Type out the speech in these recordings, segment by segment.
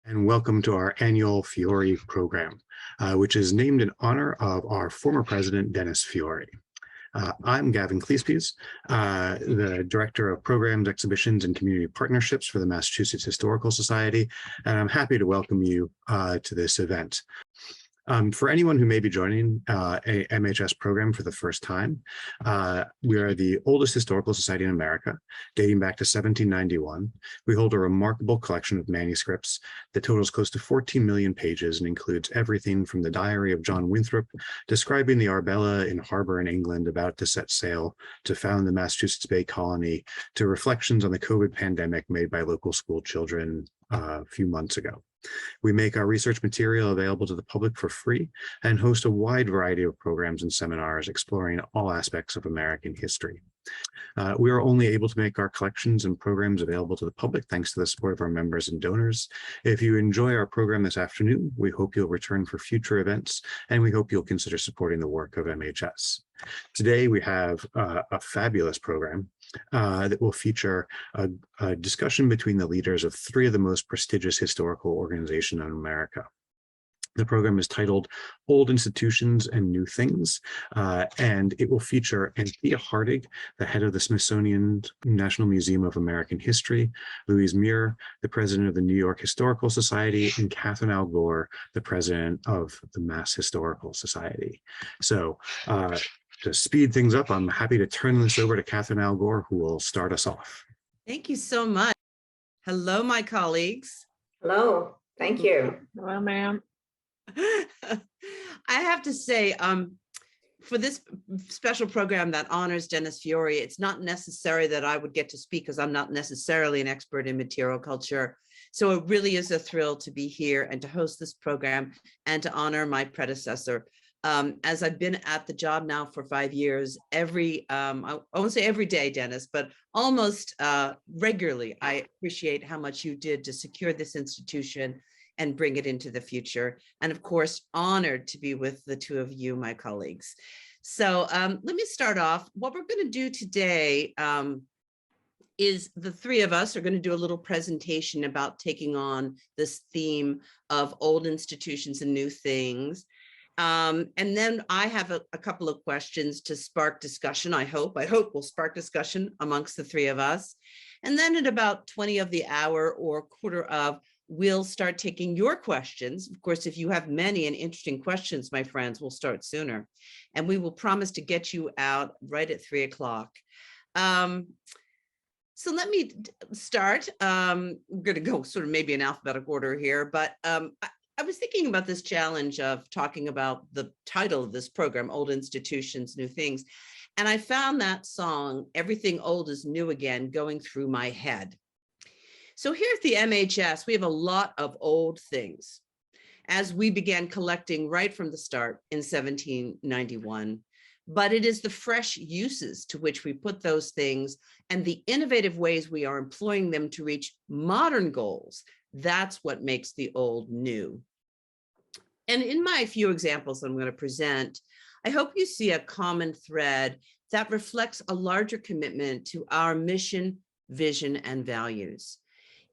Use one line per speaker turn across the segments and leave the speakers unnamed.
And welcome to our annual Fiori program, which is named in honor of our former president, Dennis Fiori. I'm Gavin Cleespies, the Director of Programs, Exhibitions, and Community Partnerships for the Massachusetts Historical Society, and I'm happy to welcome you to this event. For anyone who may be joining a MHS program for the first time, we are the oldest historical society in America, dating back to 1791. We hold a remarkable collection of manuscripts that totals close to 14 million pages and includes everything from the diary of John Winthrop describing the Arbella in harbor in England about to set sail to found the Massachusetts Bay Colony, to reflections on the COVID pandemic made by local school children a few months ago. We make our research material available to the public for free and host a wide variety of programs and seminars exploring all aspects of American history. We are only able to make our collections and programs available to the public thanks to the support of our members and donors. If you enjoy our program this afternoon, we hope you'll return for future events, and we hope you'll consider supporting the work of MHS. Today, we have a fabulous program that will feature a discussion between the leaders of three of the most prestigious historical organizations in America. The program is titled Old Institutions and New Things, and it will feature Anthea Hartig, the head of the Smithsonian National Museum of American History, Louise Mirrer, the president of the New York Historical Society, and Catherine Allgor, the president of the Mass Historical Society. So to speed things up, I'm happy to turn this over to Catherine Allgor, who will start us off.
Thank you so much. Hello, my colleagues.
Hello, thank you.
Hello, ma'am.
I have to say, for this special program that honors Dennis Fiori, it's not necessary that I would get to speak because I'm not necessarily an expert in material culture. So it really is a thrill to be here and to host this program and to honor my predecessor. As I've been at the job now for 5 years, I won't say every day, Dennis, but almost regularly, I appreciate how much you did to secure this institution and bring it into the future. And of course, honored to be with the two of you, my colleagues. So let me start off. What we're going to do today is the three of us are going to do a little presentation about taking on this theme of old institutions and new things. And then I have a couple of questions to spark discussion. I hope we'll spark discussion amongst the three of us. And then at about 20 of the hour or quarter of, we'll start taking your questions. Of course, if you have many and interesting questions, my friends, we'll start sooner. And we will promise to get you out right at 3 o'clock. So let me start. We're going to go sort of maybe in alphabetical order here, but I was thinking about this challenge of talking about the title of this program, Old Institutions, New Things. And I found that song, Everything Old is New Again, going through my head. So here at the MHS, we have a lot of old things. As we began collecting right from the start in 1791, but it is the fresh uses to which we put those things and the innovative ways we are employing them to reach modern goals. That's what makes the old new. And in my few examples I'm going to present, I hope you see a common thread that reflects a larger commitment to our mission, vision, and values.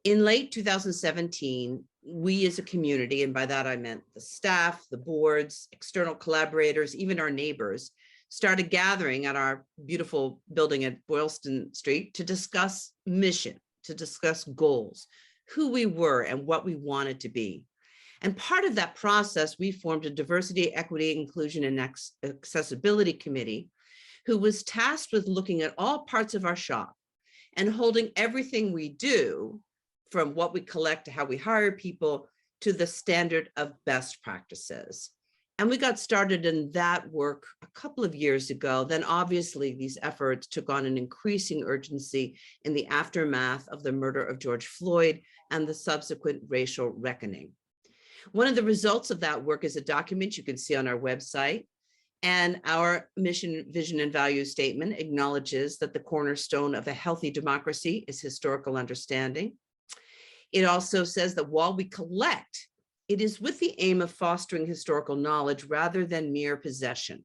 In late 2017, we as a community, and by that I meant the staff, the boards, external collaborators, even our neighbors, started gathering at our beautiful building at Boylston Street to discuss mission, to discuss goals, who we were and what we wanted to be. And part of that process, we formed a diversity, equity, inclusion, and accessibility committee who was tasked with looking at all parts of our shop and holding everything we do, from what we collect to how we hire people, to the standard of best practices. And we got started in that work a couple of years ago. Then obviously these efforts took on an increasing urgency in the aftermath of the murder of George Floyd and the subsequent racial reckoning. One of the results of that work is a document you can see on our website. And our mission, vision, and value statement acknowledges that the cornerstone of a healthy democracy is historical understanding. It also says that while we collect, it is with the aim of fostering historical knowledge rather than mere possession.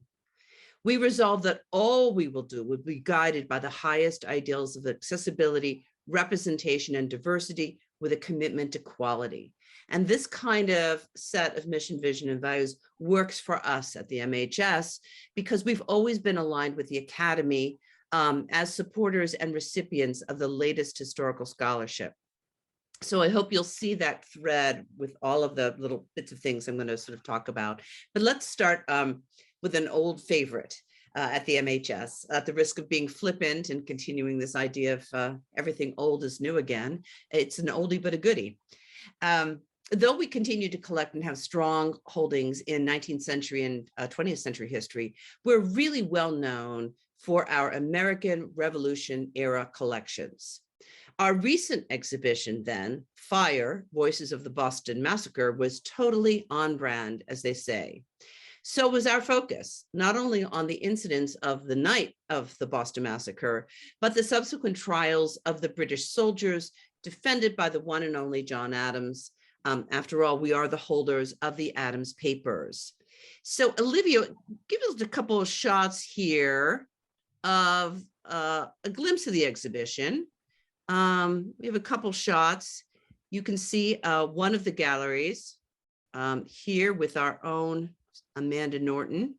We resolve that all we will do will be guided by the highest ideals of accessibility, representation, and diversity, with a commitment to quality. And this kind of set of mission, vision, and values works for us at the MHS because we've always been aligned with the Academy as supporters and recipients of the latest historical scholarship. So I hope you'll see that thread with all of the little bits of things I'm going to sort of talk about. But let's start with an old favorite at the MHS, at the risk of being flippant and continuing this idea of everything old is new again. It's an oldie but a goodie. Though we continue to collect and have strong holdings in 19th century and 20th century history, we're really well known for our American Revolution era collections. Our recent exhibition then, Fire, Voices of the Boston Massacre, was totally on brand, as they say. So was our focus, not only on the incidents of the night of the Boston Massacre, but the subsequent trials of the British soldiers defended by the one and only John Adams. After all, we are the holders of the Adams Papers. So Olivia, give us a couple of shots here of a glimpse of the exhibition. We have a couple shots. You can see one of the galleries here with our own Amanda Norton.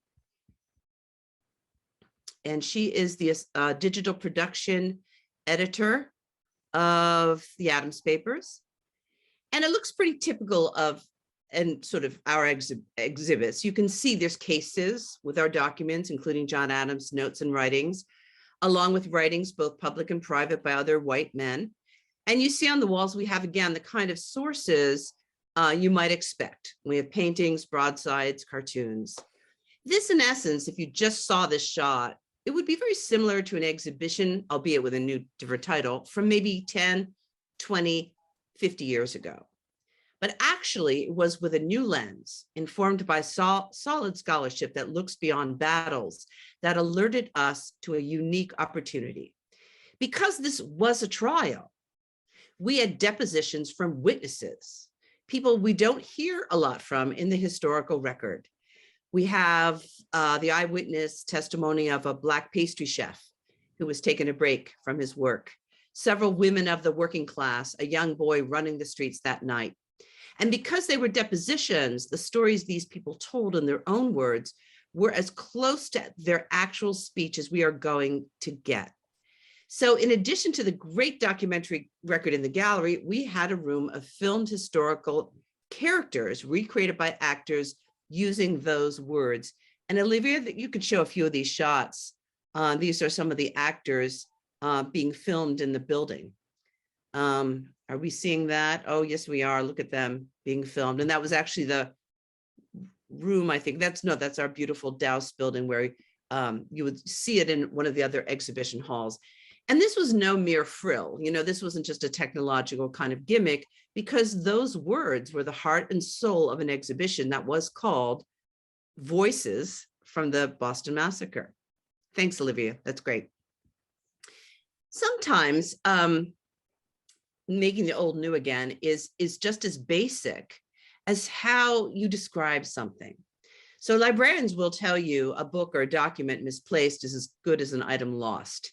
And she is the digital production editor of the Adams Papers. And it looks pretty typical of and sort of our exhibits. You can see there's cases with our documents, including John Adams' notes and writings, along with writings, both public and private, by other white men. And you see on the walls, we have, again, the kind of sources you might expect. We have paintings, broadsides, cartoons. This, in essence, if you just saw this shot, it would be very similar to an exhibition, albeit with a new different title, from maybe 10, 20, 50 years ago. But actually, it was with a new lens, informed by solid scholarship that looks beyond battles, that alerted us to a unique opportunity. Because this was a trial, we had depositions from witnesses, people we don't hear a lot from in the historical record. We have the eyewitness testimony of a Black pastry chef who was taking a break from his work, several women of the working class, a young boy running the streets that night. And because they were depositions, the stories these people told in their own words were as close to their actual speech as we are going to get. So in addition to the great documentary record in the gallery, we had a room of filmed historical characters recreated by actors using those words. And Olivia, you could show a few of these shots. These are some of the actors being filmed in the building. Are we seeing that? Oh, yes, we are. Look at them being filmed. And that was actually the room, I think. That's our beautiful Douse building where you would see it in one of the other exhibition halls. And this was no mere frill. You know, this wasn't just a technological kind of gimmick, because those words were the heart and soul of an exhibition that was called Voices from the Boston Massacre. Thanks, Olivia. That's great. Sometimes making the old new again is just as basic as how you describe something. So librarians will tell you a book or a document misplaced is as good as an item lost.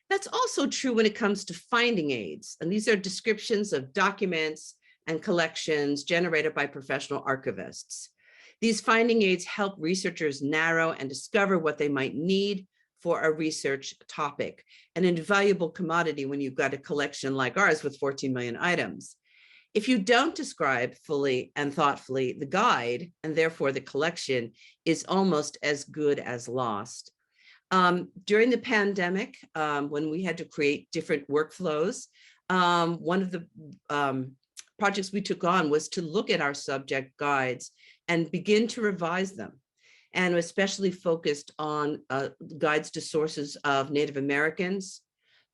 That's also true when it comes to finding aids. And these are descriptions of documents and collections generated by professional archivists. These finding aids help researchers narrow and discover what they might need for a research topic, an invaluable commodity when you've got a collection like ours with 14 million items. If you don't describe fully and thoughtfully, the guide, and therefore the collection, is almost as good as lost. During the pandemic, when we had to create different workflows, one of the projects we took on was to look at our subject guides and begin to revise them, and especially focused on guides to sources of Native Americans,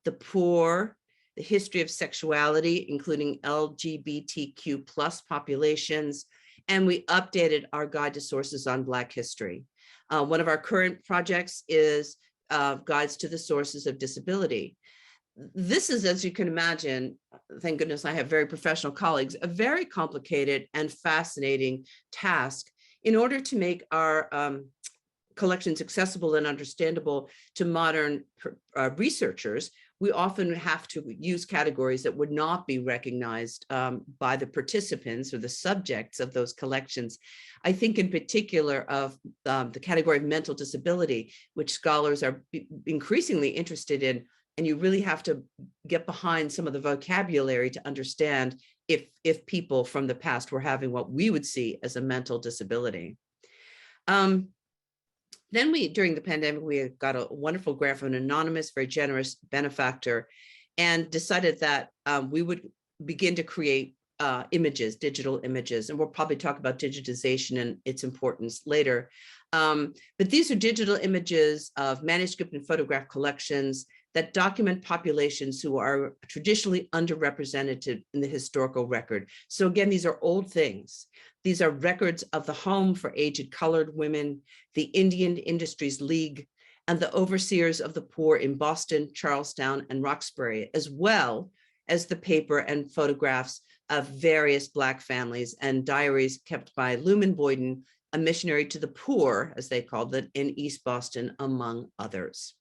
the poor, the history of sexuality, including LGBTQ+ populations, and we updated our guide to sources on Black history. One of our current projects is guides to the sources of disability. This is, as you can imagine, thank goodness I have very professional colleagues, a very complicated and fascinating task. In order to make our collections accessible and understandable to modern researchers, we often have to use categories that would not be recognized by the participants or the subjects of those collections. I think in particular of the category of mental disability, which scholars are increasingly interested in, and you really have to get behind some of the vocabulary to understand if people from the past were having what we would see as a mental disability. Then during the pandemic, we got a wonderful grant from an anonymous, very generous benefactor, and decided that we would begin to create images, digital images, and we'll probably talk about digitization and its importance later. But these are digital images of manuscript and photograph collections that document populations who are traditionally underrepresented in the historical record. So again, these are old things. These are records of the Home for Aged Colored Women, the Indian Industries League, and the Overseers of the Poor in Boston, Charlestown, and Roxbury, as well as the paper and photographs of various Black families and diaries kept by Luman Boyden, a missionary to the poor, as they called it, in East Boston, among others.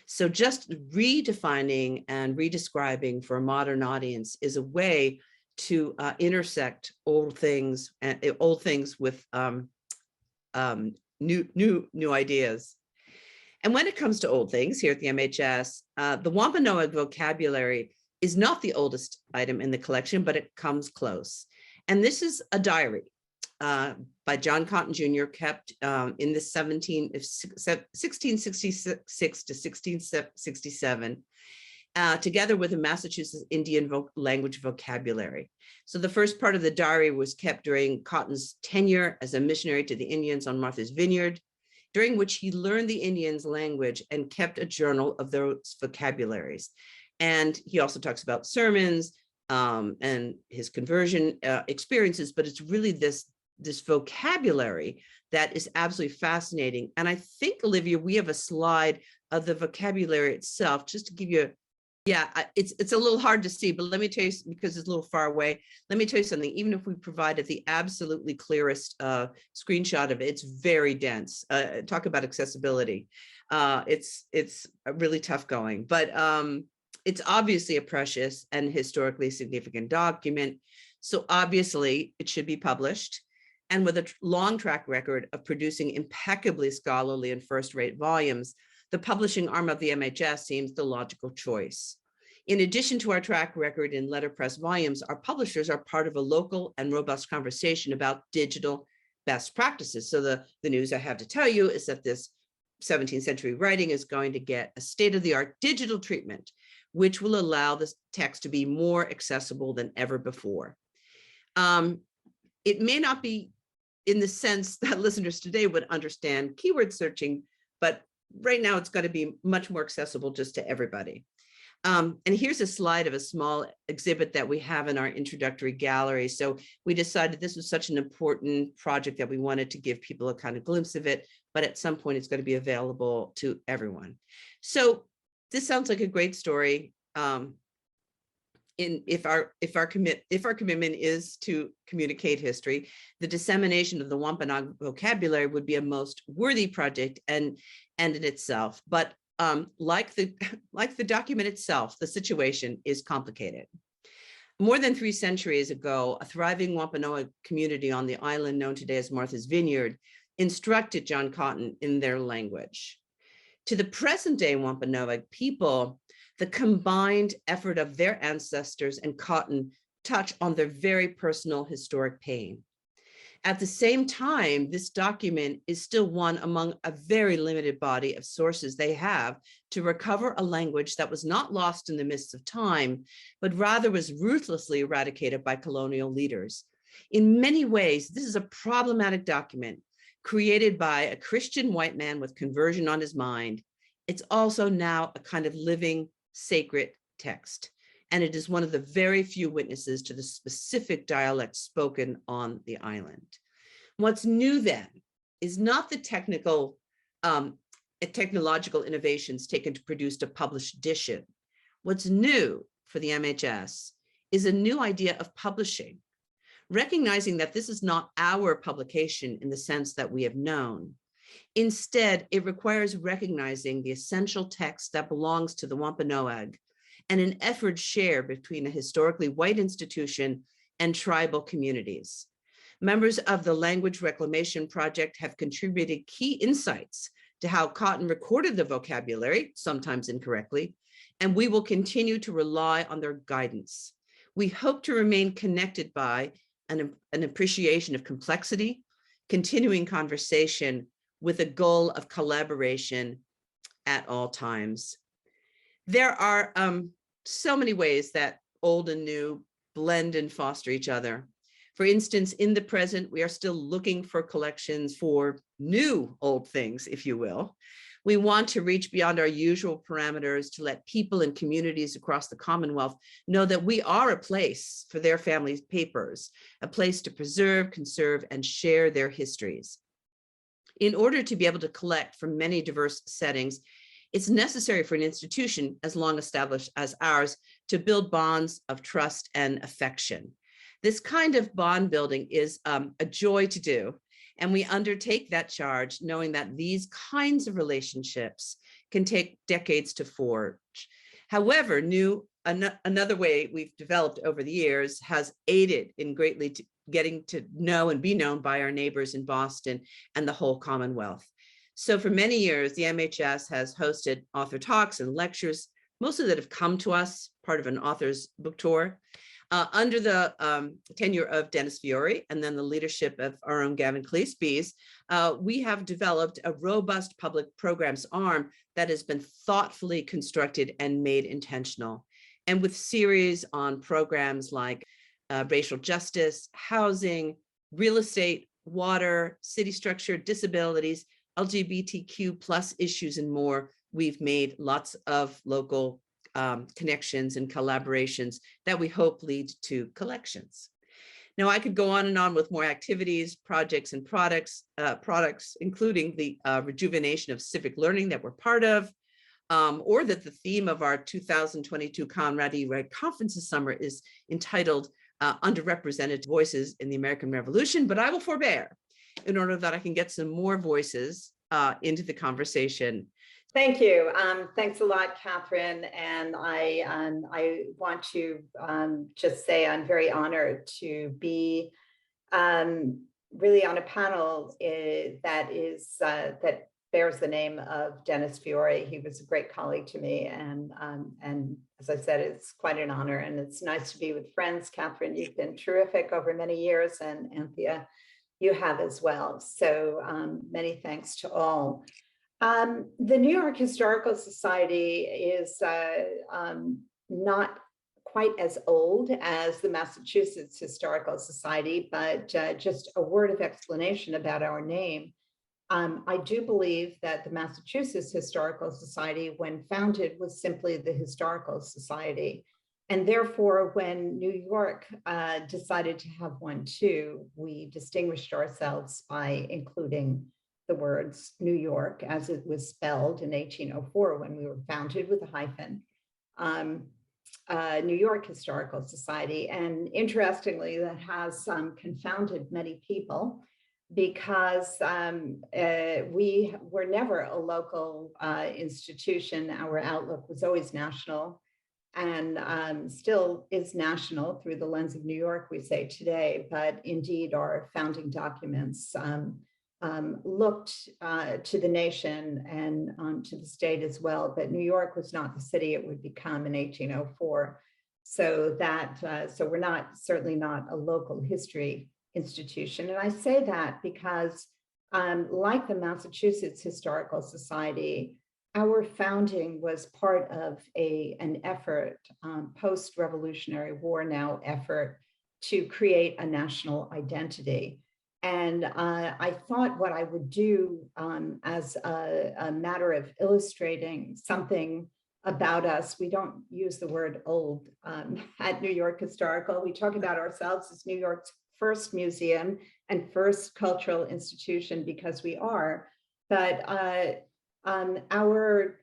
So just redefining and redescribing for a modern audience is a way to intersect old things with new ideas. And when it comes to old things here at the MHS, the Wampanoag vocabulary is not the oldest item in the collection, but it comes close. And this is a diary by John Cotton Jr., kept in the 1666 to 1667, together with a Massachusetts Indian language vocabulary. So the first part of the diary was kept during Cotton's tenure as a missionary to the Indians on Martha's Vineyard, during which he learned the Indians' language and kept a journal of those vocabularies. And he also talks about sermons and his conversion experiences, but it's really this vocabulary that is absolutely fascinating. And I think, Olivia, we have a slide of the vocabulary itself, just to give you, it's a little hard to see, but let me tell you, because it's a little far away, let me tell you something. Even if we provided the absolutely clearest screenshot of it, it's very dense. Talk about accessibility. It's really tough going, but it's obviously a precious and historically significant document. So obviously it should be published. And with a long track record of producing impeccably scholarly and first-rate volumes, the publishing arm of the MHS seems the logical choice. In addition to our track record in letterpress volumes, our publishers are part of a local and robust conversation about digital best practices. So the news I have to tell you is that this 17th century writing is going to get a state-of-the-art digital treatment, which will allow this text to be more accessible than ever before. It may not be in the sense that listeners today would understand keyword searching, but right now it's going to be much more accessible just to everybody. And here's a slide of a small exhibit that we have in our introductory gallery. So we decided this was such an important project that we wanted to give people a kind of glimpse of it, but at some point it's going to be available to everyone. So this sounds like a great story. If our commitment is to communicate history, the dissemination of the Wampanoag vocabulary would be a most worthy project and in itself. But like the document itself, the situation is complicated. More than 3 centuries ago, a thriving Wampanoag community on the island known today as Martha's Vineyard instructed John Cotton in their language. To the present day Wampanoag people, the combined effort of their ancestors and Cotton touch on their very personal historic pain. At the same time, this document is still one among a very limited body of sources they have to recover a language that was not lost in the mists of time, but rather was ruthlessly eradicated by colonial leaders. In many ways, this is a problematic document created by a Christian white man with conversion on his mind. It's also now a kind of living, sacred text, and it is one of the very few witnesses to the specific dialect spoken on the island. What's new then is not the technological innovations taken to produce a published edition. What's new for the MHS is a new idea of publishing, recognizing that this is not our publication in the sense that we have known. Instead, it requires recognizing the essential text that belongs to the Wampanoag, and an effort share between a historically white institution and tribal communities. Members of the Language Reclamation Project have contributed key insights to how Cotton recorded the vocabulary, sometimes incorrectly, and we will continue to rely on their guidance. We hope to remain connected by an appreciation of complexity, continuing conversation with a goal of collaboration at all times. There are so many ways that old and new blend and foster each other. For instance, in the present, we are still looking for collections for new old things, if you will. We want to reach beyond our usual parameters to let people and communities across the Commonwealth know that we are a place for their families' papers, a place to preserve, conserve, and share their histories. In order to be able to collect from many diverse settings, it's necessary for an institution as long established as ours to build bonds of trust and affection. This kind of bond building is a joy to do, and we undertake that charge knowing that these kinds of relationships can take decades to forge. However, another way we've developed over the years has aided in greatly getting to know and be known by our neighbors in Boston and the whole Commonwealth. So for many years, the MHS has hosted author talks and lectures, mostly that have come to us, part of an author's book tour. Under the tenure of Dennis Fiori and then the leadership of our own Gavin Cleespies, we have developed a robust public programs arm that has been thoughtfully constructed and made intentional. And with series on programs like racial justice, housing, real estate, water, city structure, disabilities, LGBTQ plus issues, and more, we've made lots of local connections and collaborations that we hope lead to collections. Now, I could go on and on with more activities, projects, and products, including the rejuvenation of civic learning that we're part of, or that the theme of our 2022 Conrad E. Wright Conference this summer is entitled Underrepresented Voices in the American Revolution, but I will forbear in order that I can get some more voices into the conversation.
Thank you. Thanks a lot, Catherine. And I want to just say I'm very honored to be really on a panel that bears the name of Dennis Fiori. He was a great colleague to me, and as I said, it's quite an honor. And it's nice to be with friends. Catherine, you've been terrific over many years, and Anthea, you have as well. So many thanks to all. The New York Historical Society is not quite as old as the Massachusetts Historical Society, but just a word of explanation about our name. I do believe that the Massachusetts Historical Society, when founded, was simply the Historical Society. And therefore, when New York decided to have one too, we distinguished ourselves by including the words New York as it was spelled in 1804 when we were founded with a hyphen, New York Historical Society. And interestingly, that has confounded many people because we were never a local institution. Our outlook was always national and still is national through the lens of New York, we say today, but indeed our founding documents looked to the nation and to the state as well, but New York was not the city it would become in 1804. So we're certainly not a local history institution. And I say that because like the Massachusetts Historical Society, our founding was part of an effort, post-Revolutionary War now effort, to create a national identity. And I thought what I would do as a matter of illustrating something about us, we don't use the word old at New York Historical. We talk about ourselves as New York's first museum and first cultural institution because we are, but our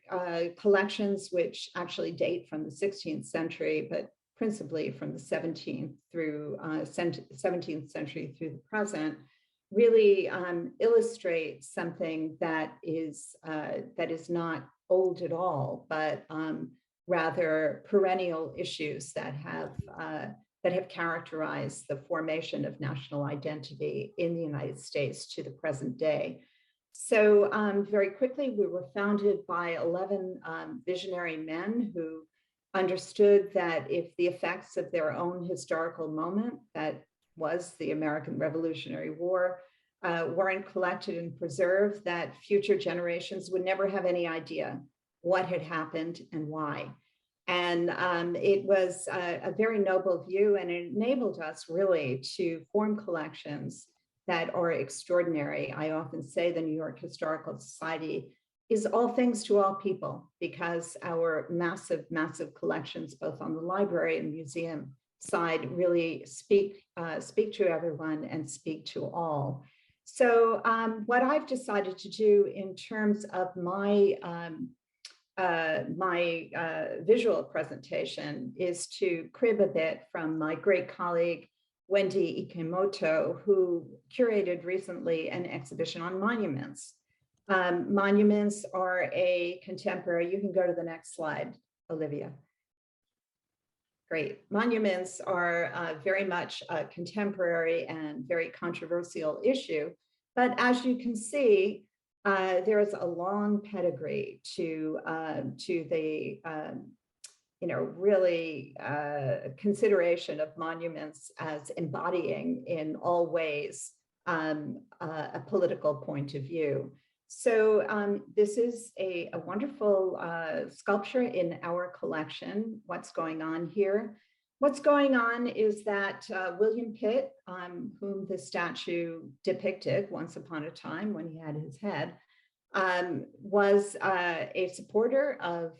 collections, which actually date from the 16th century, but principally from the 17th through 17th century through the present, really illustrate something that is not old at all, but rather perennial issues that have characterized the formation of national identity in the United States to the present day. So very quickly, we were founded by 11 visionary men who understood that if the effects of their own historical moment, that was the American Revolutionary War, weren't collected and preserved, that future generations would never have any idea what had happened and why. And it was a very noble view, and it enabled us really to form collections that are extraordinary. I often say the New York Historical Society is all things to all people, because our massive, massive collections, both on the library and museum side, really speak to everyone and speak to all. So what I've decided to do in terms of my visual presentation is to crib a bit from my great colleague, Wendy Ikemoto, who curated recently an exhibition on monuments. Monuments are a contemporary, you can go to the next slide, Olivia. Great. Monuments are very much a contemporary and very controversial issue. But as you can see, there is a long pedigree to the really consideration of monuments as embodying in all ways a political point of view. So this is a wonderful sculpture in our collection. What's going on here? What's going on is that William Pitt, whom the statue depicted once upon a time when he had his head, was a supporter of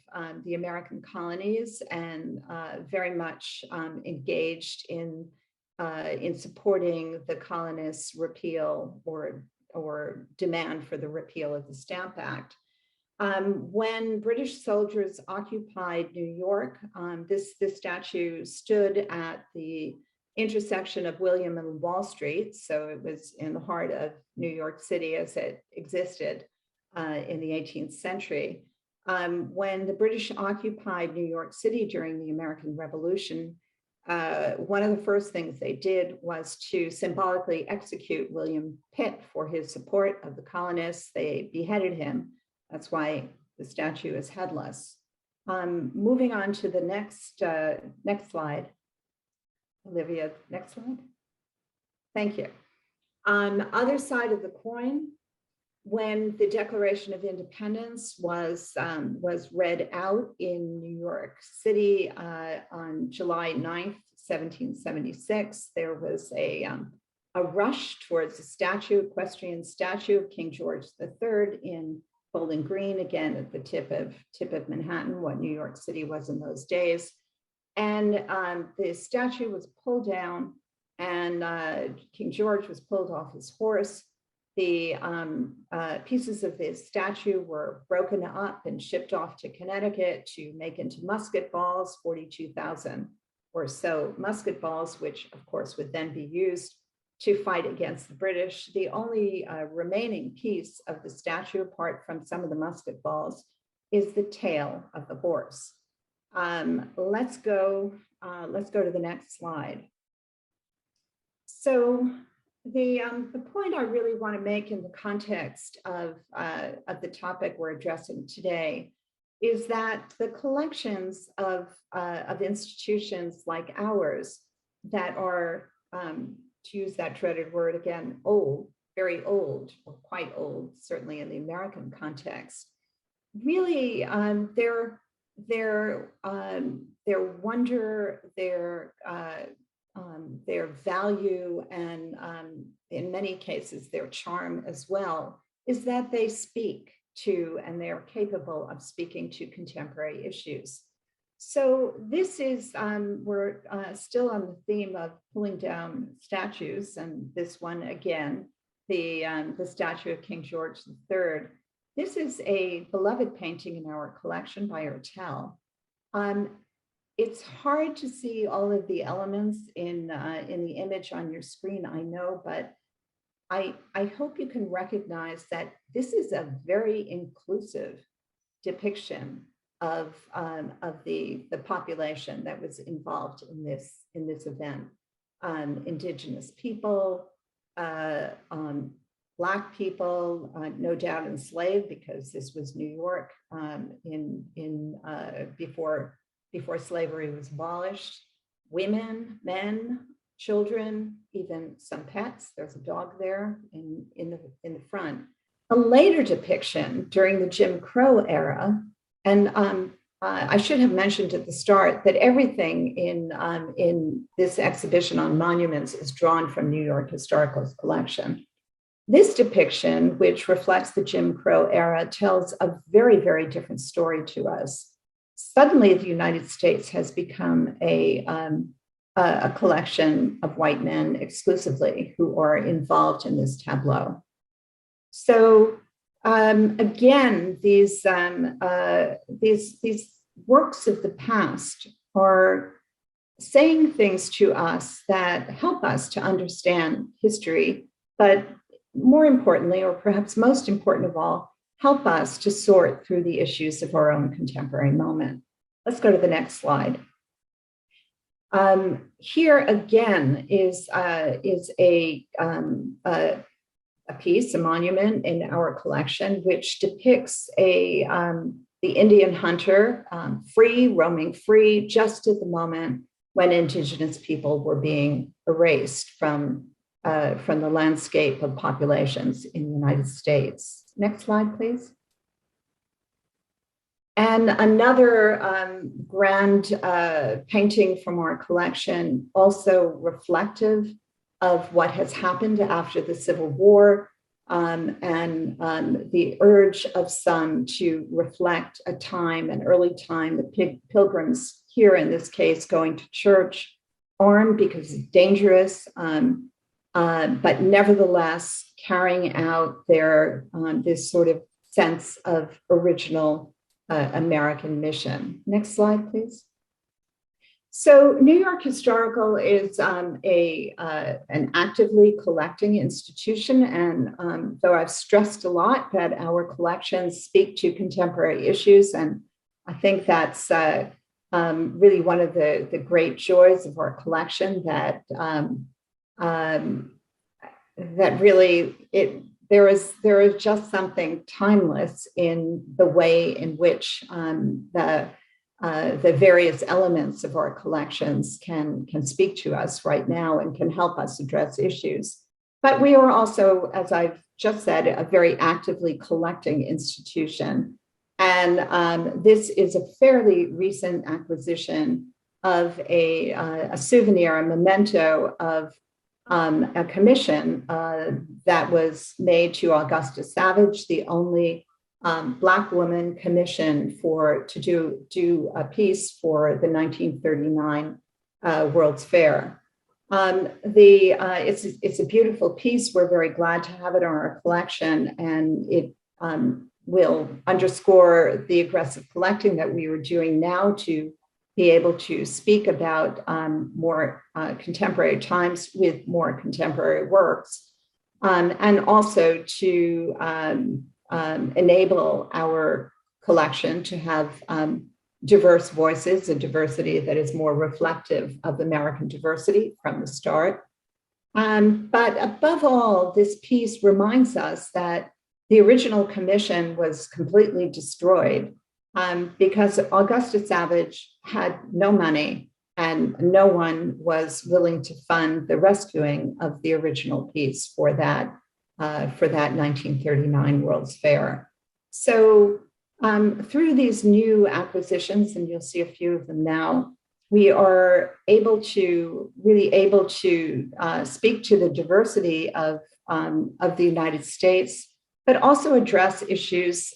the American colonies and very much engaged in supporting the colonists' repeal or demand for the repeal of the Stamp Act. When British soldiers occupied New York, this statue stood at the intersection of William and Wall Street. So it was in the heart of New York City as it existed in the 18th century. When the British occupied New York City during the American Revolution, one of the first things they did was to symbolically execute William Pitt for his support of the colonists. They beheaded him. That's why the statue is headless. Moving on to the next slide. Olivia, next slide. Thank you. On the other side of the coin, when the Declaration of Independence was read out in New York City on July 9th, 1776, there was a rush towards a statue, equestrian statue of King George III in Bowling Green, again at the tip of Manhattan, what New York City was in those days. And the statue was pulled down, and King George was pulled off his horse. The pieces of the statue were broken up and shipped off to Connecticut to make into musket balls, 42,000 or so musket balls, which of course would then be used to fight against the British. The only remaining piece of the statue, apart from some of the musket balls, is the tail of the horse. Let's go to the next slide. So the point I really want to make in the context of the topic we're addressing today is that the collections of institutions like ours that are, to use that dreaded word again, old, very old, or quite old, certainly in the American context, really their wonder, their value, and in many cases their charm as well, is that they speak to, and they're capable of speaking to, contemporary issues. So this is, we're still on the theme of pulling down statues, and this one again, the statue of King George III. This is a beloved painting in our collection by Ertel. It's hard to see all of the elements in the image on your screen, I know, but I hope you can recognize that this is a very inclusive depiction the population that was involved in this event. Indigenous people, Black people, no doubt enslaved, because this was New York before slavery was abolished. Women, men, children, even some pets. There's a dog there in the front. A later depiction during the Jim Crow era, and I should have mentioned at the start that everything in this exhibition on monuments is drawn from New York Historical's collection. This depiction, which reflects the Jim Crow era, tells a very, very different story to us. Suddenly, the United States has become a collection of white men exclusively who are involved in this tableau. So again, these works of the past are saying things to us that help us to understand history, but more importantly, or perhaps most important of all, help us to sort through the issues of our own contemporary moment. Let's go to the next slide. Here again is a piece, a monument in our collection, which depicts the Indian hunter roaming free, just at the moment when Indigenous people were being erased from the landscape of populations in the United States. Next slide, please. And another grand painting from our collection, also reflective of what has happened after the Civil War, and the urge of some to reflect a time, an early time, the pilgrims here in this case going to church, armed because it's dangerous, but nevertheless carrying out their this sort of sense of original American mission. Next slide, please. So New York Historical is an actively collecting institution, and though I've stressed a lot that our collections speak to contemporary issues, and I think that's really one of the great joys of our collection, that that really there is just something timeless in the way in which the various elements of our collections can speak to us right now and can help us address issues. But we are also, as I've just said, a very actively collecting institution. And this is a fairly recent acquisition of a souvenir, a memento of a commission that was made to Augusta Savage, the only Black woman commissioned to do a piece for the 1939 World's Fair. It's a beautiful piece. We're very glad to have it in our collection, and it will underscore the aggressive collecting that we are doing now to be able to speak about more contemporary times with more contemporary works, and also to enable our collection to have diverse voices, a diversity that is more reflective of American diversity from the start. But above all, this piece reminds us that the original commission was completely destroyed because Augusta Savage had no money and no one was willing to fund the rescuing of the original piece for that 1939 World's Fair. So through these new acquisitions, and you'll see a few of them now, we are really able to speak to the diversity of the United States, but also address issues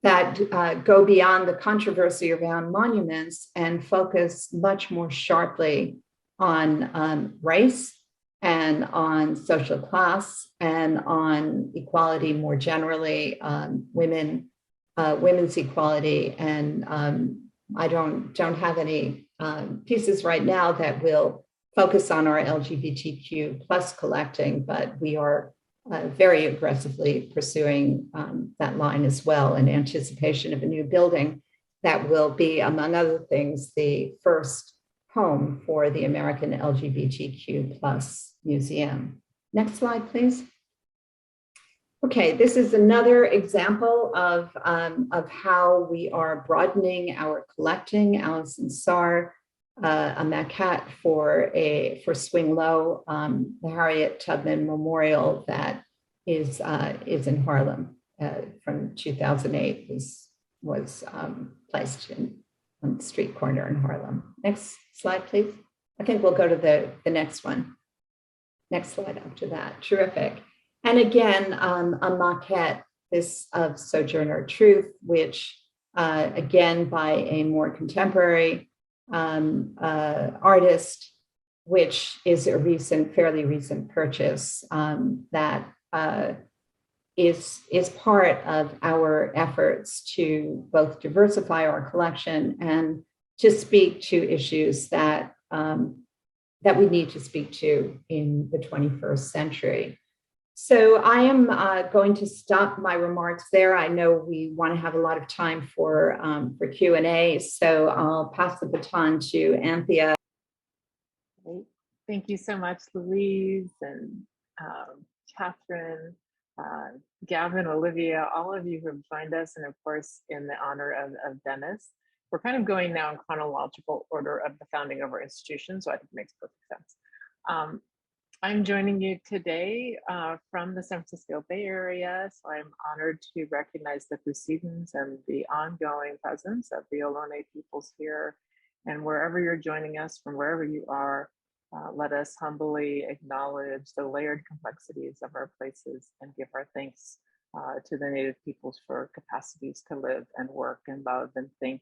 that go beyond the controversy around monuments and focus much more sharply on race and on social class and on equality more generally, women's equality. And I don't have any pieces right now that will focus on our LGBTQ plus collecting, but we are very aggressively pursuing that line as well in anticipation of a new building that will be, among other things, the first home for the American LGBTQ plus museum. Next slide, please. Okay, this is another example of how we are broadening our collecting. Alison Sarr, a maquette for Swing Low, the Harriet Tubman Memorial that is in Harlem from 2008 was placed on the street corner in Harlem. Next slide, please. I think we'll go to the next one. Next slide after that. Terrific. And again, a maquette, this of Sojourner Truth, which again by a more contemporary artist, which is a fairly recent purchase that is part of our efforts to both diversify our collection and to speak to issues that we need to speak to in the 21st century. So I am going to stop my remarks there. I know we want to have a lot of time for Q&A, so I'll pass the baton to Anthea.
Great. Thank you so much, Louise and Catherine, Gavin, Olivia, all of you who have joined us, and of course, in the honor of Dennis. We're kind of going now in chronological order of the founding of our institution, so I think it makes perfect sense. I'm joining you today from the San Francisco Bay Area, so I'm honored to recognize the precedence and the ongoing presence of the Ohlone peoples here. And wherever you're joining us, from wherever you are, let us humbly acknowledge the layered complexities of our places and give our thanks to the Native peoples for capacities to live and work and love and think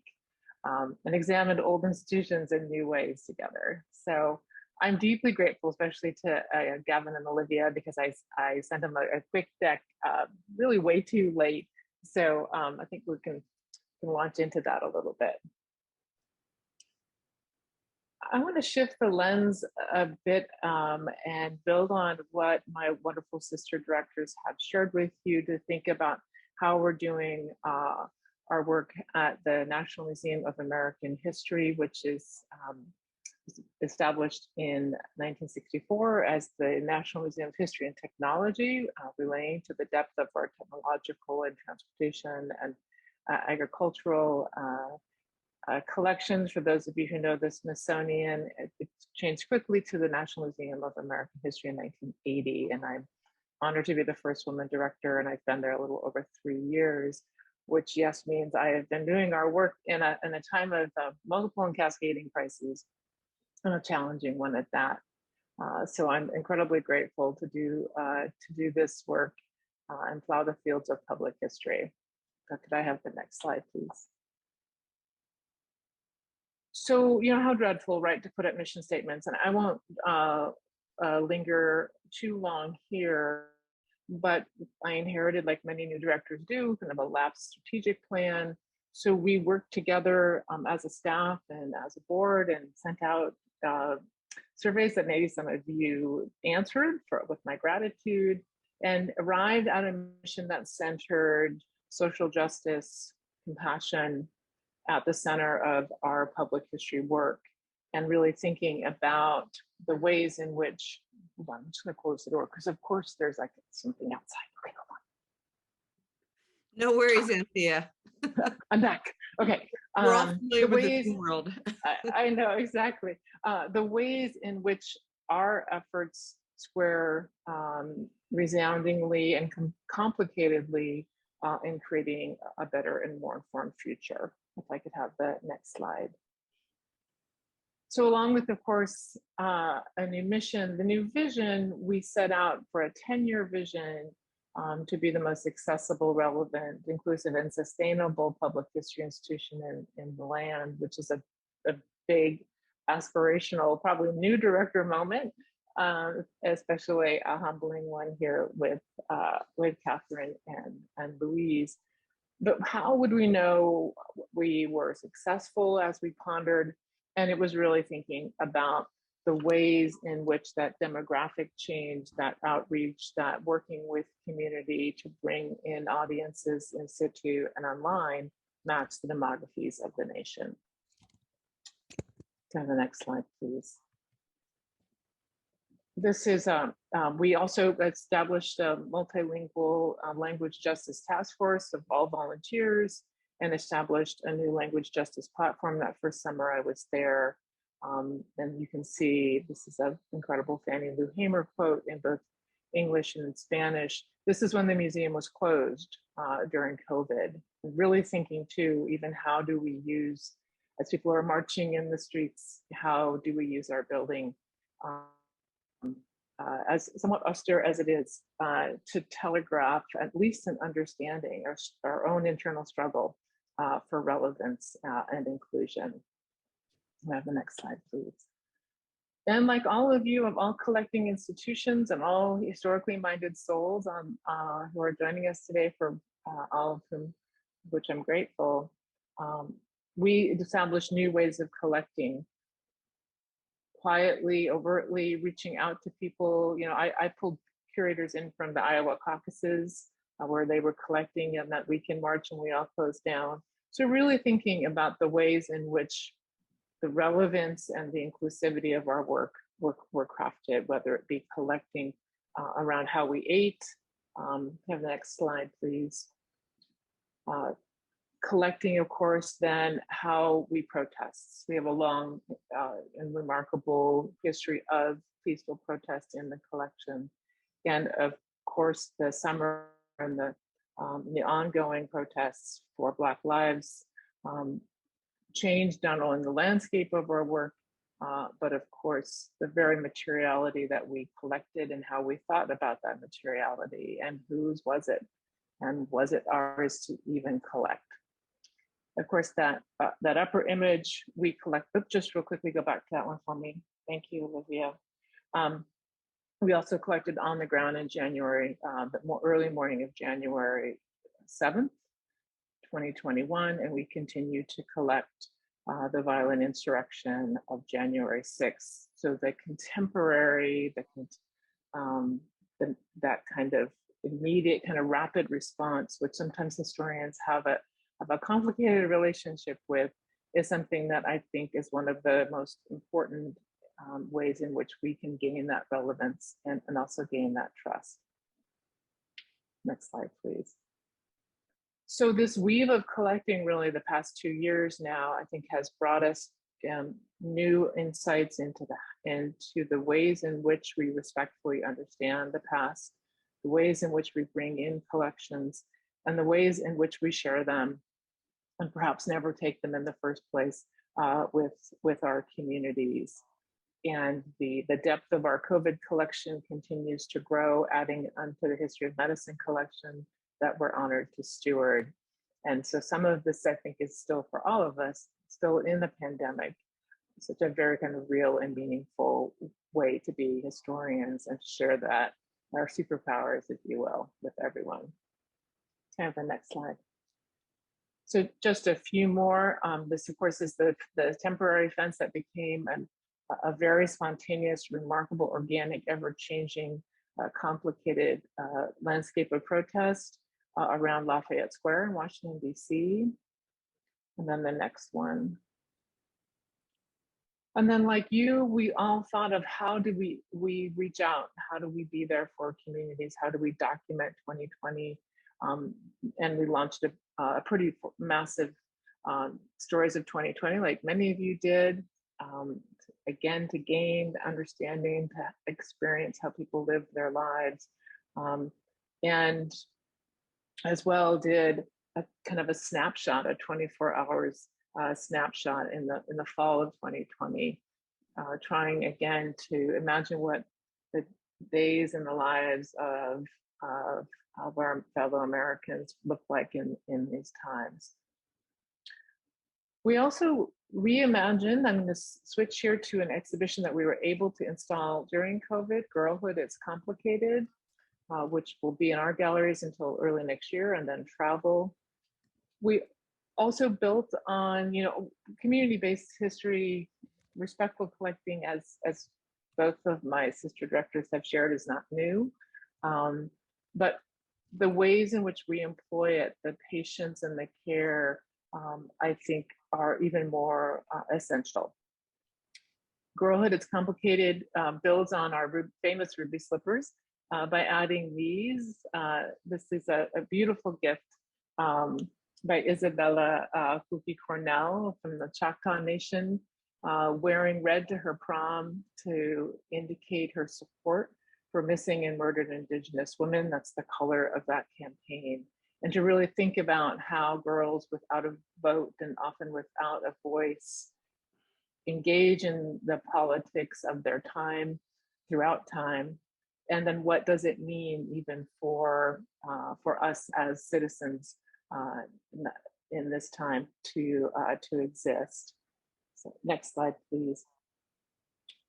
and examine old institutions in new ways together. So I'm deeply grateful, especially to Gavin and Olivia, because I sent them a quick deck really way too late. So I think we can launch into that a little bit. I want to shift the lens a bit and build on what my wonderful sister directors have shared with you to think about how we're doing our work at the National Museum of American History, which is established in 1964 as the National Museum of History and Technology, relaying to the depth of our technological and transportation and agricultural collections. For those of you who know the Smithsonian, it changed quickly to the National Museum of American History in 1980, and I'm honored to be the first woman director, and I've been there a little over 3 years, which yes means I have been doing our work in a time of multiple and cascading crises, and a challenging one at that. So I'm incredibly grateful to do this work and plow the fields of public history. Could I have the next slide, please? So, you know how dreadful, right, to put up mission statements, and I won't linger too long here, but I inherited, like many new directors do, kind of a lapsed strategic plan. So we worked together as a staff and as a board and sent out surveys that maybe some of you answered with my gratitude, and arrived at a mission that centered social justice, compassion at the center of our public history work, and really thinking about the ways in which, hold on, I'm just gonna close the door because of course there's like something outside. Okay, hold
No worries, Anthea.
on. I'm back. Okay.
We're all familiar with the Zoom world.
I know, exactly. The ways in which our efforts square resoundingly and complicatedly in creating a better and more informed future. If I could have the next slide. So along with, of course, a new mission, the new vision, we set out for a 10-year vision to be the most accessible, relevant, inclusive, and sustainable public history institution in the land, which is a big aspirational, probably new director moment, especially a humbling one here with Catherine and Louise. But how would we know we were successful as we pondered? And it was really thinking about the ways in which that demographic change, that outreach, that working with community to bring in audiences in situ and online match the demographies of the nation. Can I have the next slide, please? This is, we also established a multilingual language justice task force of all volunteers and established a new language justice platform. That first summer I was there. And you can see, this is an incredible Fannie Lou Hamer quote in both English and Spanish. This is when the museum was closed during COVID. Really thinking too, even how do we use, as people are marching in the streets, how do we use our building as somewhat austere as it is, to telegraph at least an understanding of our own internal struggle for relevance and inclusion. I have the next slide, please. And like all of you, of all collecting institutions and all historically minded souls who are joining us today, for all of whom, which I'm grateful, we established new ways of collecting, quietly, overtly, reaching out to people. You know, I pulled curators in from the Iowa caucuses where they were collecting on that weekend march and we all closed down. So really thinking about the ways in which the relevance and the inclusivity of our work were crafted, whether it be collecting around how we ate. Have the next slide, please. Collecting, of course, then how we protest. We have a long and remarkable history of peaceful protest in the collection. And of course, the summer and the ongoing protests for Black lives changed not only the landscape of our work, but of course, the very materiality that we collected and how we thought about that materiality and whose was it? And was it ours to even collect? Of course, that upper image we collect, but just real quickly, go back to that one for me. Thank you, Olivia. We also collected on the ground in January, the early morning of January 7th, 2021, and we continue to collect the violent insurrection of January 6th. So the contemporary, that kind of immediate, kind of rapid response, which sometimes historians have a complicated relationship with, is something that I think is one of the most important ways in which we can gain that relevance and also gain that trust. Next slide, please. So this weave of collecting really the past 2 years now, I think has brought us new insights into the ways in which we respectfully understand the past, the ways in which we bring in collections, and the ways in which we share them and perhaps never take them in the first place with our communities. And the depth of our COVID collection continues to grow, adding onto the history of medicine collection that we're honored to steward. And so some of this, I think, is still for all of us, still in the pandemic, such a very kind of real and meaningful way to be historians and to share that, our superpowers, if you will, with everyone. Can I have the next slide? So just a few more. This, of course, is the temporary fence that became a very spontaneous, remarkable, organic, ever-changing, complicated landscape of protest around Lafayette Square in Washington, D.C. And then the next one. And then like you, we all thought of how do we reach out? How do we be there for communities? How do we document 2020? And we launched a pretty massive Stories of 2020, like many of you did, again, to gain understanding, to experience how people live their lives. And as well did a kind of a snapshot, a 24 hours snapshot in the fall of 2020, trying again to imagine what the days and the lives of our fellow Americans look like in these times. We also reimagined, I'm going to switch here to an exhibition that we were able to install during COVID, Girlhood, It's Complicated, which will be in our galleries until early next year and then travel. We also built on, community-based history, respectful collecting, as both of my sister directors have shared, is not new. But the ways in which we employ it, the patience and the care I think are even more essential. Girlhood, it's complicated, builds on our famous ruby slippers by adding these. This is a beautiful gift by Isabella Fuki Cornell from the Choctaw Nation, wearing red to her prom to indicate her support for missing and murdered Indigenous women. That's the color of that campaign. And to really think about how girls without a vote and often without a voice engage in the politics of their time, throughout time, and then what does it mean even for us as citizens in this time to exist. So next slide, please.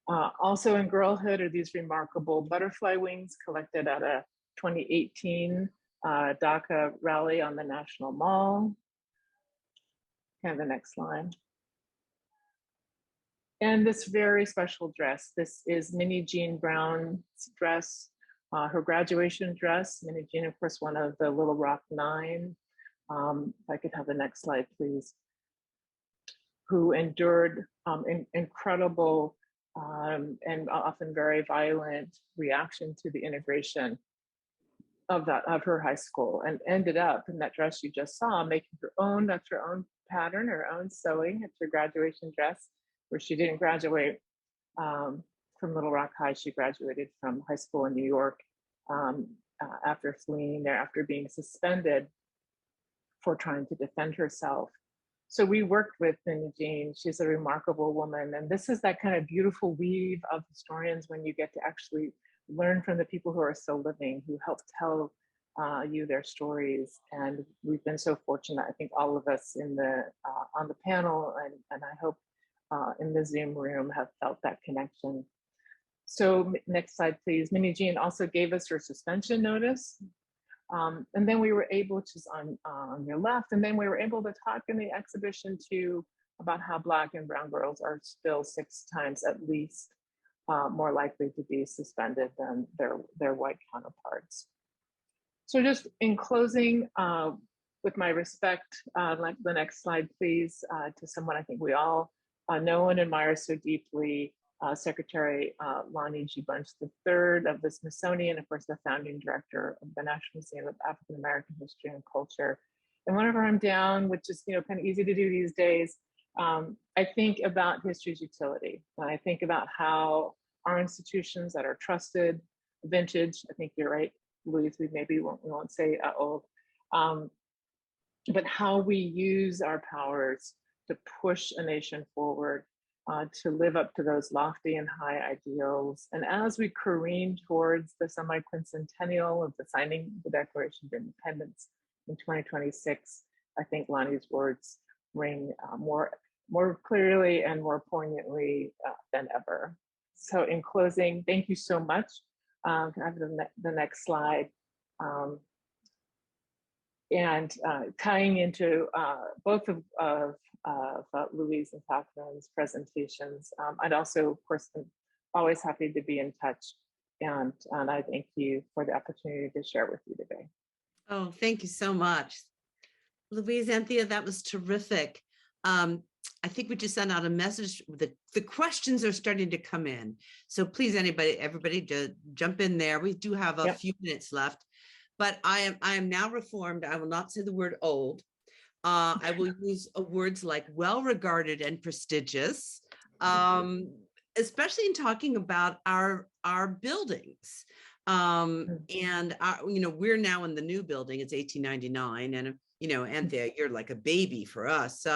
Also in girlhood are these remarkable butterfly wings collected at a 2018 DACA rally on the National Mall. And the next slide. And this very special dress. This is Minnie Jean Brown's dress, her graduation dress. Minnie Jean, of course, one of the Little Rock Nine. If I could have the next slide, please. Who endured incredible and often very violent reaction to the integration of her high school, and ended up in that dress you just saw, making her own. That's her own pattern, her own sewing. It's her graduation dress, where she didn't graduate from Little Rock High. She graduated from high school in New York after fleeing there, after being suspended for trying to defend herself. So we worked with Minnie Jean. She's a remarkable woman. And this is that kind of beautiful weave of historians when you get to actually learn from the people who are still living, who help tell you their stories. And we've been so fortunate, I think all of us in the on the panel, and I hope in the Zoom room have felt that connection. So next slide, please. Minnie Jean also gave us her suspension notice. And then we were able, which is on your left, and then we were able to talk in the exhibition too about how Black and brown girls are still 6 times at least more likely to be suspended than their white counterparts. So just in closing, with my respect, like the next slide, please, to someone I think we all know and admire so deeply, Secretary Lonnie G. Bunch III of the Smithsonian, of course, the founding director of the National Museum of African American History and Culture. And whenever I'm down, which is kind of easy to do these days, I think about history's utility. And I think about how our institutions that are trusted, vintage, I think you're right, Louise, we won't say old, but how we use our powers to push a nation forward, to live up to those lofty and high ideals. And as we careen towards the semi-quincentennial of the signing of the Declaration of Independence in 2026, I think Lonnie's words ring more clearly and more poignantly than ever. So in closing, thank you so much. Can I have the next slide? And tying into both of Louise and Catherine's presentations, I'd also, of course, am always happy to be in touch. And I thank you for the opportunity to share with you today.
Oh, thank you so much. Louise, Anthea, that was terrific. I think we just sent out a message. The questions are starting to come in. So please, everybody just jump in there. We do have a few minutes left, but I am now reformed. I will not say the word old. I will use words like well-regarded and prestigious, especially in talking about our buildings. And we're now in the new building. It's 1899, and Anthea, you're like a baby for us.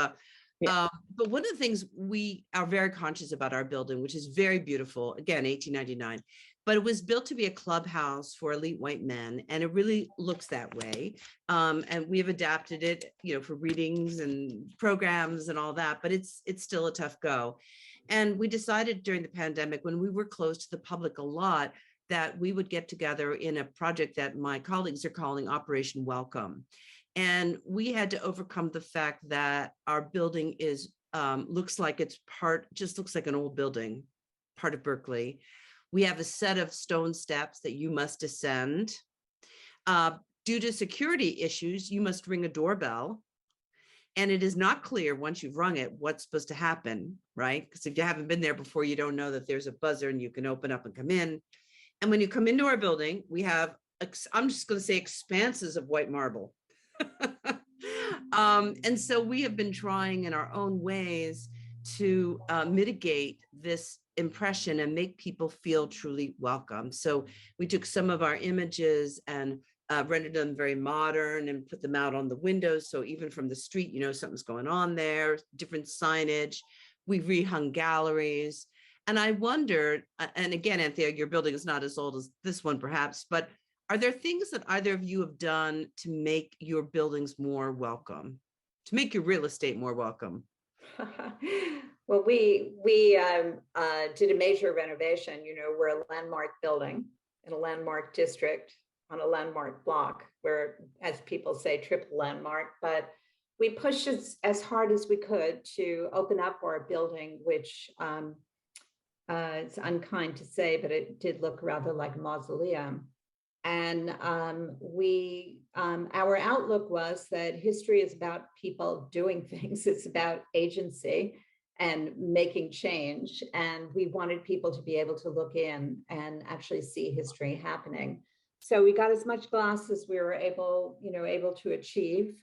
But one of the things we are very conscious about our building, which is very beautiful, again, 1899, but it was built to be a clubhouse for elite white men, and it really looks that way. And we have adapted it, for readings and programs and all that, but it's still a tough go. And we decided during the pandemic, when we were closed to the public a lot, that we would get together in a project that my colleagues are calling Operation Welcome. And we had to overcome the fact that our building looks like an old building, part of Berkeley. We have a set of stone steps that you must ascend. Due to security issues, you must ring a doorbell. And it is not clear once you've rung it, what's supposed to happen, right? Because if you haven't been there before, you don't know that there's a buzzer and you can open up and come in. And when you come into our building, we have, I'm just going to say expanses of white marble. And so we have been trying in our own ways to mitigate this impression and make people feel truly welcome. So we took some of our images and rendered them very modern and put them out on the windows. So even from the street, you know, something's going on there, different signage. We rehung galleries. And I wondered, and again, Anthea, your building is not as old as this one perhaps, but are there things that either of you have done to make your buildings more welcome, to make your real estate more welcome?
Well, we did a major renovation. You know, we're a landmark building in a landmark district on a landmark block where, as people say, triple landmark. But we pushed as hard as we could to open up our building, which it's unkind to say, but it did look rather like a mausoleum. And our outlook was that history is about people doing things. It's about agency and making change. And we wanted people to be able to look in and actually see history happening. So we got as much glass as we were able to achieve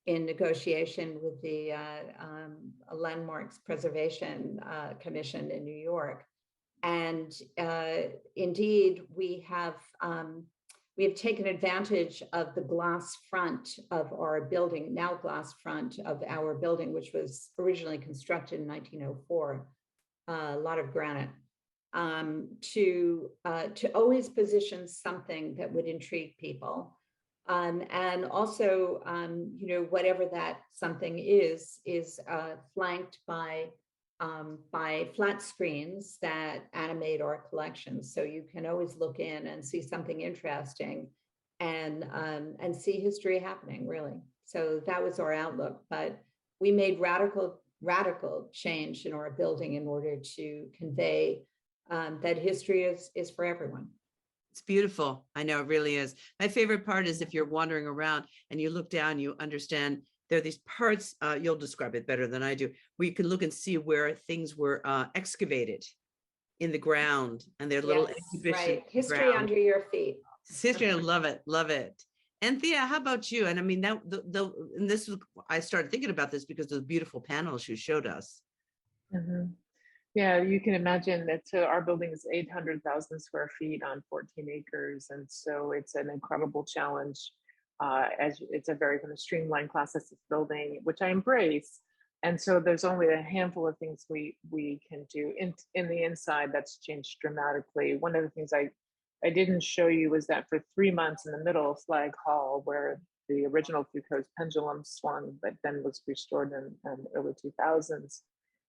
in negotiation with the Landmarks Preservation Commission in New York. And indeed, we have taken advantage of the glass front of our building, now glass front of our building, which was originally constructed in 1904, a lot of granite, to always position something that would intrigue people. And also, whatever that something is flanked by flat screens that animate our collections. So you can always look in and see something interesting and see history happening, really. So that was our outlook, but we made radical change in our building in order to convey that history is for everyone.
It's beautiful. I know it really is. My favorite part is if you're wandering around and you look down, you understand there are these parts, you'll describe it better than I do, where you can look and see where things were excavated in the ground, and they're little exhibitions.
Right. History under your feet.
History, I love it, love it. Anthea, how about you? And I mean, and this was, I started thinking about this because of the beautiful panels you showed us.
Mm-hmm. Yeah, you can imagine that our building is 800,000 square feet on 14 acres. And so it's an incredible challenge. As it's a very kind of streamlined class system building, which I embrace. And so there's only a handful of things we can do in the inside that's changed dramatically. One of the things I didn't show you was that for 3 months in the middle of Flag Hall, where the original Foucault's pendulum swung, but then was restored in the early 2000s,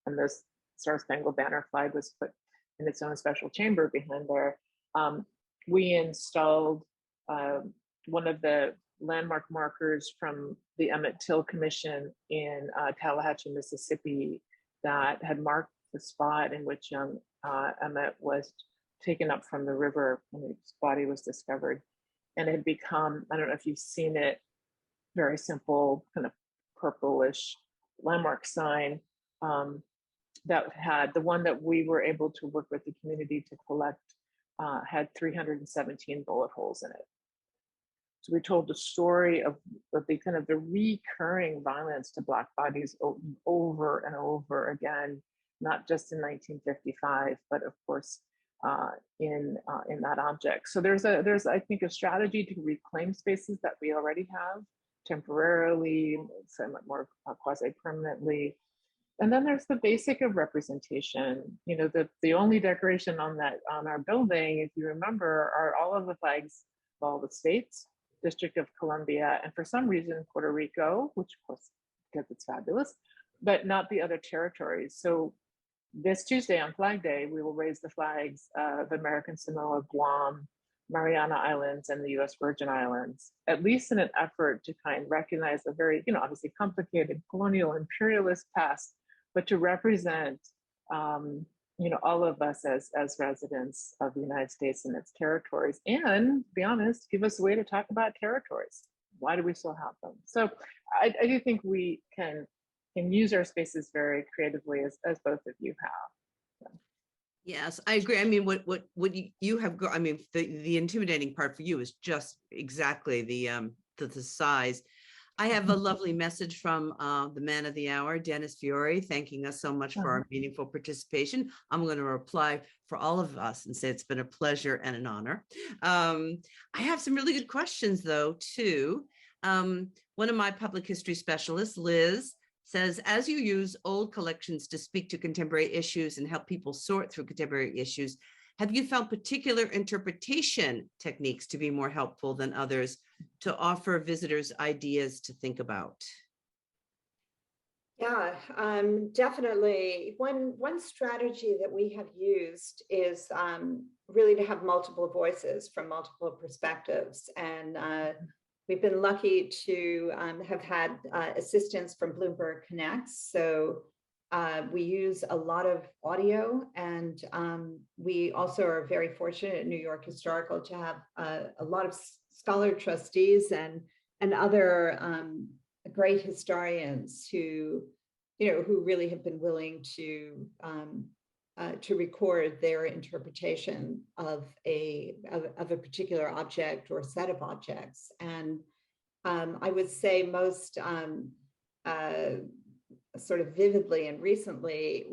and this Star Spangled Banner flag was put in its own special chamber behind there. We installed one of the landmark markers from the Emmett Till Commission in Tallahatchie, Mississippi, that had marked the spot in which young Emmett was taken up from the river when his body was discovered. And it had become, I don't know if you've seen it, very simple, kind of purplish landmark sign that had, the one that we were able to work with the community to collect had 317 bullet holes in it. So we told the story of the kind of the recurring violence to Black bodies over and over again, not just in 1955, but of course in that object. So there's I think a strategy to reclaim spaces that we already have temporarily, somewhat more quasi-permanently. And then there's the basic of representation. You know, the only decoration on our building, if you remember, are all of the flags of all the states, District of Columbia, and for some reason, Puerto Rico, which of course, because it's fabulous, but not the other territories. So this Tuesday on Flag Day, we will raise the flags of American Samoa, Guam, Mariana Islands, and the US Virgin Islands, at least in an effort to kind of recognize a very, obviously complicated colonial imperialist past, but to represent, all of us as residents of the United States and its territories, and to be honest, give us a way to talk about territories. Why do we still have them? So I do think we can use our spaces very creatively, as both of you have. So.
Yes, I agree. I mean, what you have, I mean, the intimidating part for you is just exactly the size. I have a lovely message from the man of the hour, Dennis Fiori, thanking us so much for our meaningful participation. I'm going to reply for all of us and say it's been a pleasure and an honor. I have some really good questions, though, too. One of my public history specialists, Liz, says, as you use old collections to speak to contemporary issues and help people sort through contemporary issues, have you found particular interpretation techniques to be more helpful than others to offer visitors ideas to think about?
Yeah, definitely. One strategy that we have used is really to have multiple voices from multiple perspectives. And we've been lucky to have had assistance from Bloomberg Connects. So we use a lot of audio, and we also are very fortunate at New York Historical to have a lot of scholar trustees and other great historians who really have been willing to record their interpretation of a particular object or set of objects. And I would say most sort of vividly and recently,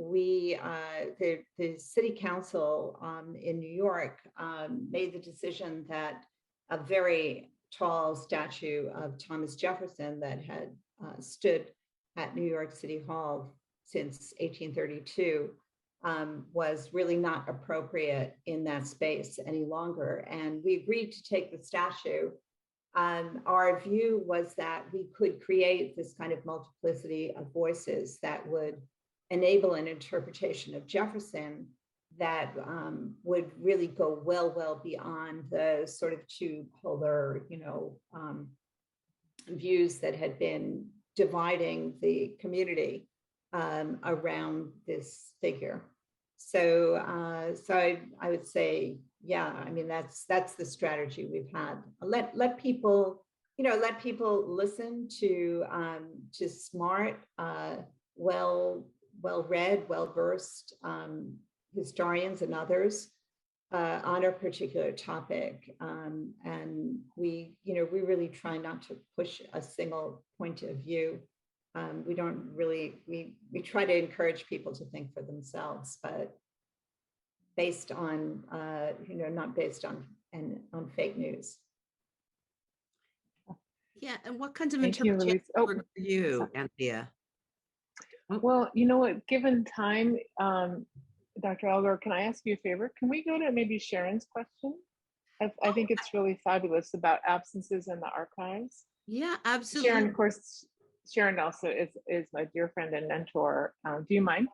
the city council in New York made the decision that a very tall statue of Thomas Jefferson that had stood at New York City Hall since 1832 was really not appropriate in that space any longer. And we agreed to take the statue. Our view was that we could create this kind of multiplicity of voices that would enable an interpretation of Jefferson that would really go well beyond the sort of two polar, views that had been dividing the community around this figure. So, I would say, yeah, I mean, that's the strategy we've had. Let people listen to smart, well-read, well-versed historians and others on a particular topic, and we really try not to push a single point of view. We don't really, we try to encourage people to think for themselves, but based on, not based on fake news.
Yeah, and what kinds of
Thank you,
interpretations
Louise.
work for you, Anthea?
Well, you know what, given time, Dr. Allgor, can I ask you a favor? Can we go to maybe Sharon's question? I think it's really fabulous about absences in the archives.
Yeah, absolutely.
Sharon, of course, Sharon also is my dear friend and mentor. Do you mind?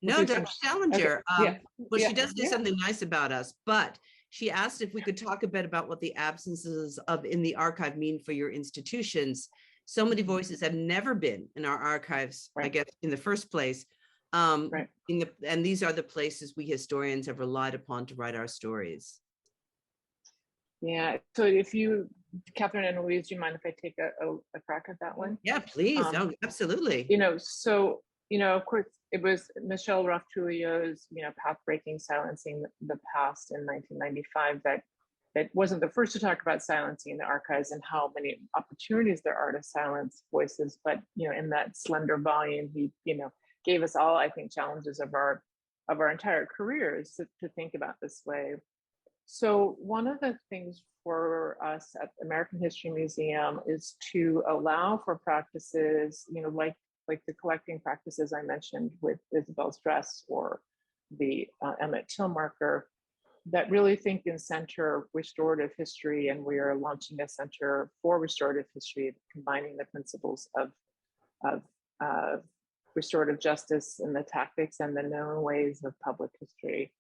No, Dr. Salinger.
Okay.
Well, she does do something nice about us, but she asked if we could talk a bit about what the absences in the archive mean for your institutions. So many voices have never been in our archives, I guess, in the first place. And these are the places we historians have relied upon to write our stories.
Yeah, so if you, Catherine and Louise, do you mind if I take a crack at that one?
Yeah, please. Oh, absolutely.
So, of course, it was Michelle Roth-Trujillo's, path-breaking Silencing the Past in 1995 that wasn't the first to talk about silencing in the archives and how many opportunities there are to silence voices. But, in that slender volume, he, gave us all, I think, challenges of our entire careers to think about this way. So one of the things for us at the American History Museum is to allow for practices, like the collecting practices I mentioned with Isabel's dress or the Emmett Till marker, that really think and center restorative history. And we are launching a center for restorative history, combining the principles of restorative justice and the tactics and the known ways of public history.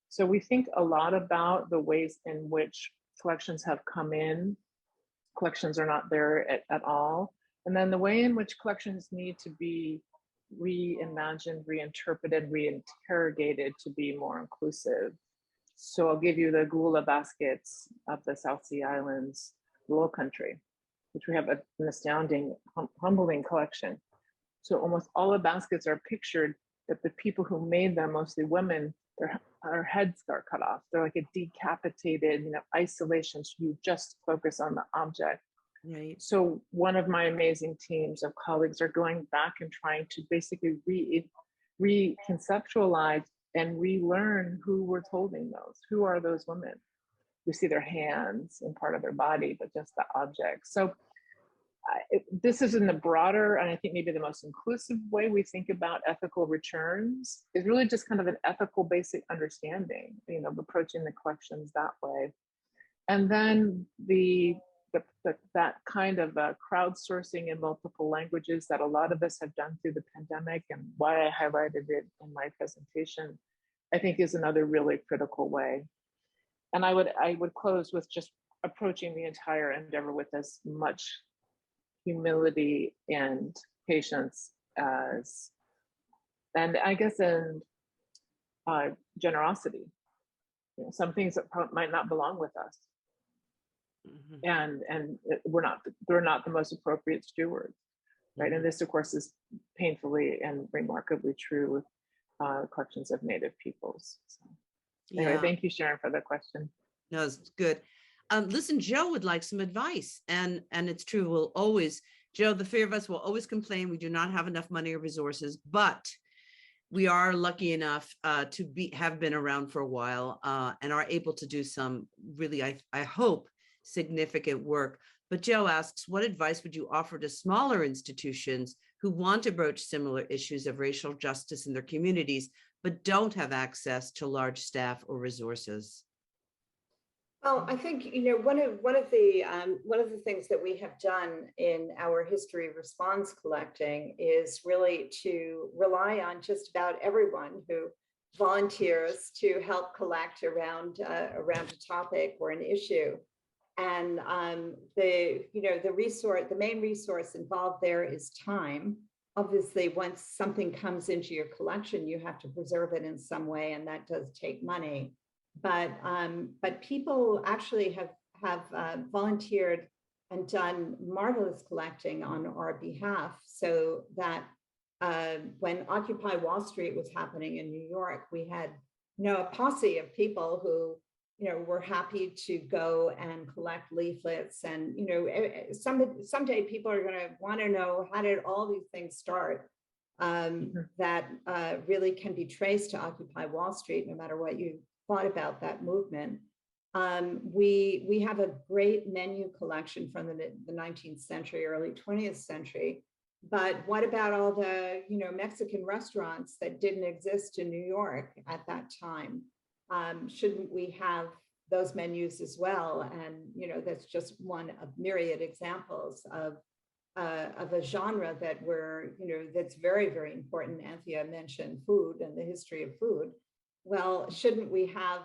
So we think a lot about the ways in which collections have come in. Collections are not there at all. And then the way in which collections need to be reimagined, reinterpreted, reinterrogated to be more inclusive. So I'll give you the Gula baskets of the South Sea Islands, Low Country. which we have an astounding, humbling collection. So almost all the baskets are pictured that the people who made them, mostly women, their heads are cut off. They're like a decapitated, isolation. So you just focus on the object.
Right.
So one of my amazing teams of colleagues are going back and trying to basically reconceptualize and relearn who was holding those. Who are those women? We see their hands and part of their body, but just the object. So this is in the broader, and I think maybe the most inclusive way we think about ethical returns is really just kind of an ethical basic understanding, of approaching the collections that way. And then that kind of crowdsourcing in multiple languages that a lot of us have done through the pandemic, and why I highlighted it in my presentation, I think is another really critical way. And I would close with just approaching the entire endeavor with as much humility and patience as, and I guess, and generosity. Some things that might not belong with us. And they're not the most appropriate stewards, right? And this, of course, is painfully and remarkably true with collections of Native peoples. So, anyway, thank you, Sharon, for the question.
No, it's good. Listen, Joe would like some advice, and it's true. We'll always, Joe, the three of us will always complain we do not have enough money or resources, but we are lucky enough to have been around for a while and are able to do some really, I hope, significant work. But Joe asks, what advice would you offer to smaller institutions who want to broach similar issues of racial justice in their communities, but don't have access to large staff or resources?
Well, I think one of the things that we have done in our history response collecting is really to rely on just about everyone who volunteers to help collect around a topic or an issue. And the main resource involved there is time. Obviously, once something comes into your collection, you have to preserve it in some way, and that does take money. But people actually have volunteered and done marvelous collecting on our behalf, so that when Occupy Wall Street was happening in New York, we had a posse of people who were happy to go and collect leaflets. And someday people are going to want to know, how did all these things start that really can be traced to Occupy Wall Street, no matter what you thought about that movement. We have a great menu collection from the 19th century, early 20th century. But what about all the Mexican restaurants that didn't exist in New York at that time? Shouldn't we have those menus as well? And that's just one of myriad examples of a genre that that's very, very important. Anthea mentioned food and the history of food. Well, shouldn't we have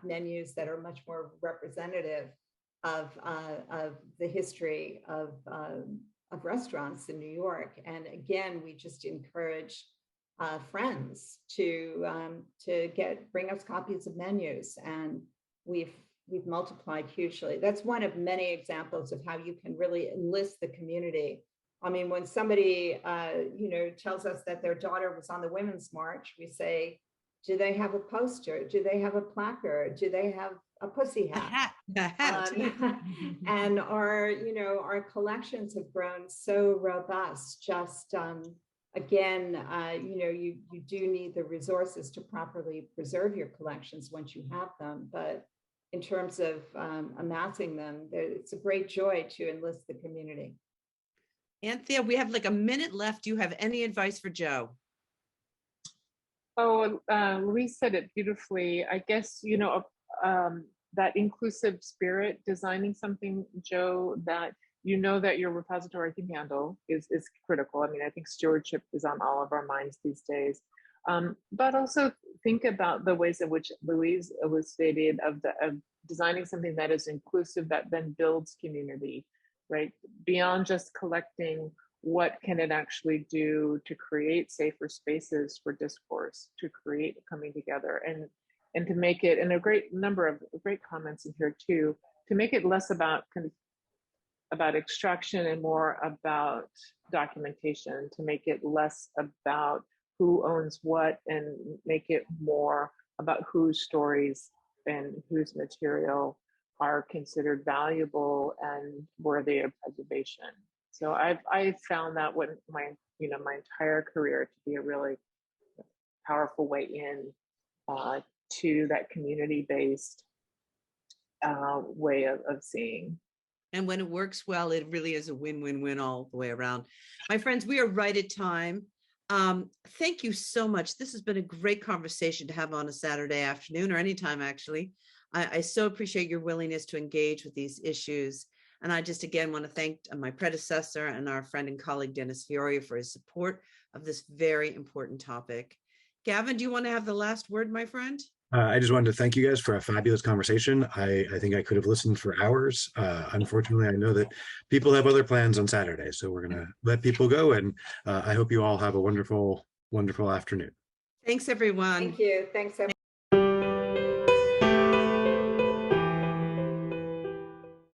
menus that are much more representative of the history of restaurants in New York? And again, we just encourage friends to bring us copies of menus, and we've multiplied hugely. That's one of many examples of how you can really enlist the community. I mean, when somebody tells us that their daughter was on the Women's March, we say, do they have a poster? Do they have a placard? Do they have a pussy hat? And our collections have grown so robust. Just again, you do need the resources to properly preserve your collections once you have them. But in terms of amassing them, it's a great joy to enlist the community.
Anthea, we have like a minute left. Do you have any advice for Joe?
Oh, Louise said it beautifully. I guess, that inclusive spirit, designing something, Joe, that that your repository can handle is critical. I mean, I think stewardship is on all of our minds these days. But also think about the ways in which Louise elucidated of designing something that is inclusive, that then builds community, right? Beyond just collecting, what can it actually do to create safer spaces for discourse, to create coming together, and to make it, and a great number of great comments in here too, to make it less about kind of about extraction and more about documentation, to make it less about who owns what and make it more about whose stories and whose material are considered valuable and worthy of preservation. So I've found that when my entire career to be a really powerful way in to that community-based way of seeing.
And when it works well, it really is a win-win-win all the way around. My friends, we are right at time. Thank you so much. This has been a great conversation to have on a Saturday afternoon, or anytime actually. I so appreciate your willingness to engage with these issues. And I just again want to thank my predecessor and our friend and colleague, Dennis Fiori, for his support of this very important topic. Gavin, do you want to have the last word, my friend?
I just wanted to thank you guys for a fabulous conversation. I think I could have listened for hours. Unfortunately, I know that people have other plans on Saturday, so we're going to let people go. And I hope you all have a wonderful, wonderful afternoon.
Thanks, everyone.
Thank you. Thanks, everyone.